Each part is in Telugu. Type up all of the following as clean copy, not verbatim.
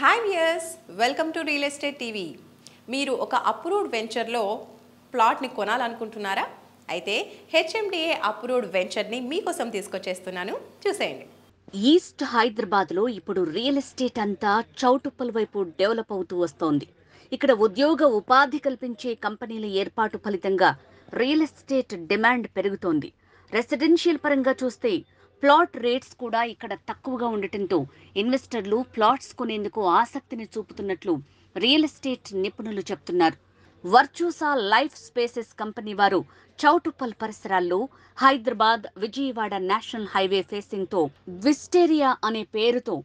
Hi viewers, welcome to real estate TV. మీరు ఒక అప్రూవ్డ్ వెంచర్లో ప్లాట్ని కొనాలనుకుంటున్నారా? అయితే హెచ్ఎండిఏ అప్రూవ్డ్ వెంచర్ని మీకోసం తీసుకొచ్చేస్తున్నాను, చూసేయండి. ఈస్ట్ హైదరాబాద్లో ఇప్పుడు రియల్ ఎస్టేట్ అంతా చౌటుప్పల్ వైపు డెవలప్ అవుతూ వస్తోంది. ఇక్కడ ఉద్యోగ ఉపాధి కల్పించే కంపెనీల ఏర్పాటు ఫలితంగా రియల్ ఎస్టేట్ డిమాండ్ పెరుగుతోంది. రెసిడెన్షియల్ పరంగా చూస్తే ప్లాట్ రేట్స్ కూడా ఇక్కడ తక్కువగా ఉండటంతో ఇన్వెస్టర్లు ప్లాట్స్ కొనేందుకు ఆసక్తిని చూపుతున్నట్లు రియల్ ఎస్టేట్ నిపుణులు చెప్తున్నారు. వర్చూసా లైఫ్ స్పేసెస్ కంపెనీ వారు చౌటుప్పల్ పరిసరాల్లో Hyderabad Vijayawada national highway facing తో విస్టేరియా అనే పేరుతో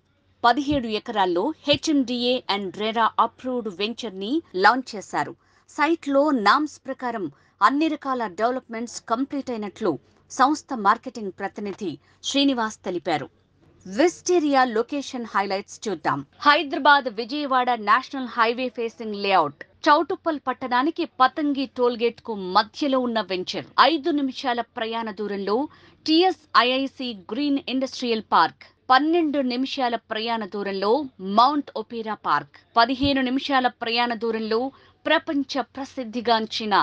17 ఎకరాల్లో HMDA and RERA approved venture ని లాంచ్ చేశారు. సైట్ లో నామ్స్ ప్రకారం అన్ని రకాల డెవలప్మెంట్స్ కంప్లీట్ అయినట్లు సంస్థ మార్కెటింగ్ ప్రతినిధి శ్రీనివాస్ తెలిపారు. విస్టేరియా లొకేషన్ హైలైట్స్ చూద్దాం. Hyderabad Vijayawada national highway facing layout. Choutuppal పట్టణానికి పతంగి టోల్గేట్ కు మధ్యలో ఉన్న వెంచర్. 5 నిమిషాల ప్రయాణ దూరంలో టిఎస్ఐఐసి గ్రీన్ ఇండస్ట్రియల్ పార్క్. 12 నిమిషాల ప్రయాణ దూరంలో మౌంట్ ఒపేరా పార్క్. 15 నిమిషాల ప్రయాణ దూరంలో ప్రపంచ ప్రసిద్ధిగాంచిన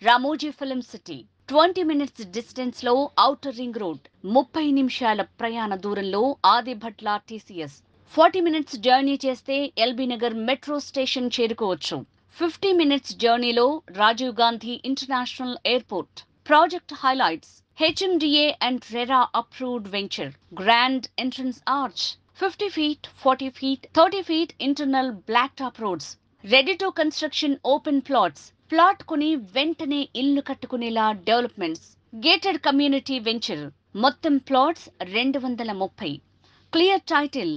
Ramoji film city. 20 minutes distance లో ఔటర్ రింగ్ రోడ్. 30 నిమిషాల ప్రయాణ దూరంలో ఆదిభట్ల టీసీఎస్. 40 minutes జర్నీ చేస్తే ఎల్బీ నగర్ మెట్రో స్టేషన్ చేరుకోవచ్చు. 50 minutes జర్నీలో Rajiv Gandhi international airport. Project highlights: HMDA and RERA approved venture. Grand entrance arch. 50 feet, 40 feet, 30 feet internal black top roads. Ready to construction open plots. Plot కొని వెంటనే ఇల్లు కట్టుకునేలా డెవలప్మెంట్స్. Gated community venture. మొత్తం plots 230. Clear title,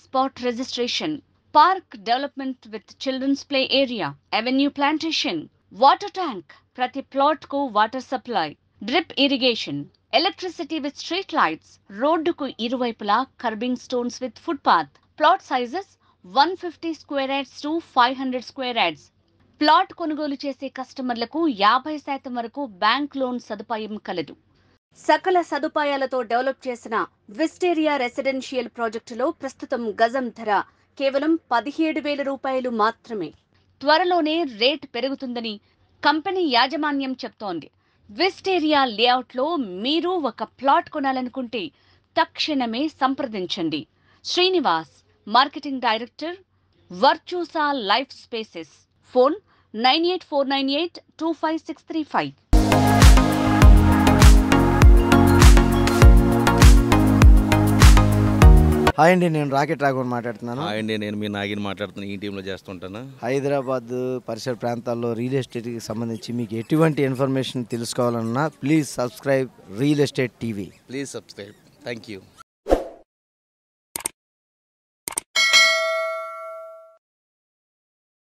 spot registration. Park development with childrens play area. Avenue plantation. Water tank. ప్రతి ప్లాట్ కు water supply. Drip irrigation. Electricity with street lights. రోడ్డుకు ఇరువైపులా curbing stones with footpath. Plot sizes 150 square yards to 500 square yards. Plot కొనుగోలు చేసే కస్టమర్లకు 50% వరకు బ్యాంక్ లోన్ సదుపాయం కలదు. సకల సదుపాయాలతో డెవలప్ చేసిన విస్టేరియా రెసిడెన్షియల్ ప్రాజెక్టులో ప్రస్తుతం గజం ధర కేవలం 17,000 రూపాయలు మాత్రమే. త్వరలోనే రేట్ పెరుగుతుందని కంపెనీ యాజమాన్యం చెప్తోంది. విస్టేరియా లేఅవుట్లో మీరు ఒక ప్లాట్ కొనాలనుకుంటే తక్షణమే సంప్రదించండి. Srinivas, marketing director, వర్చూసా life spaces. Phone 9849825635. Hi అండి, నేను రాకెట్ రాఘవన్ మాట్లాడుతున్నాను. హాయ్ అండి, నేను మీ నాగిని మాట్లాడుతున్నాను. ఈ టీంలో చేస్తుంటాను. హైదరాబాద్ పరిసర ప్రాంతాల్లో రియల్ ఎస్టేట్కి సంబంధించి మీకు ఎటువంటి ఇన్ఫర్మేషన్ తెలుసుకోవాలన్నా please subscribe real estate TV. Please subscribe. Thank you.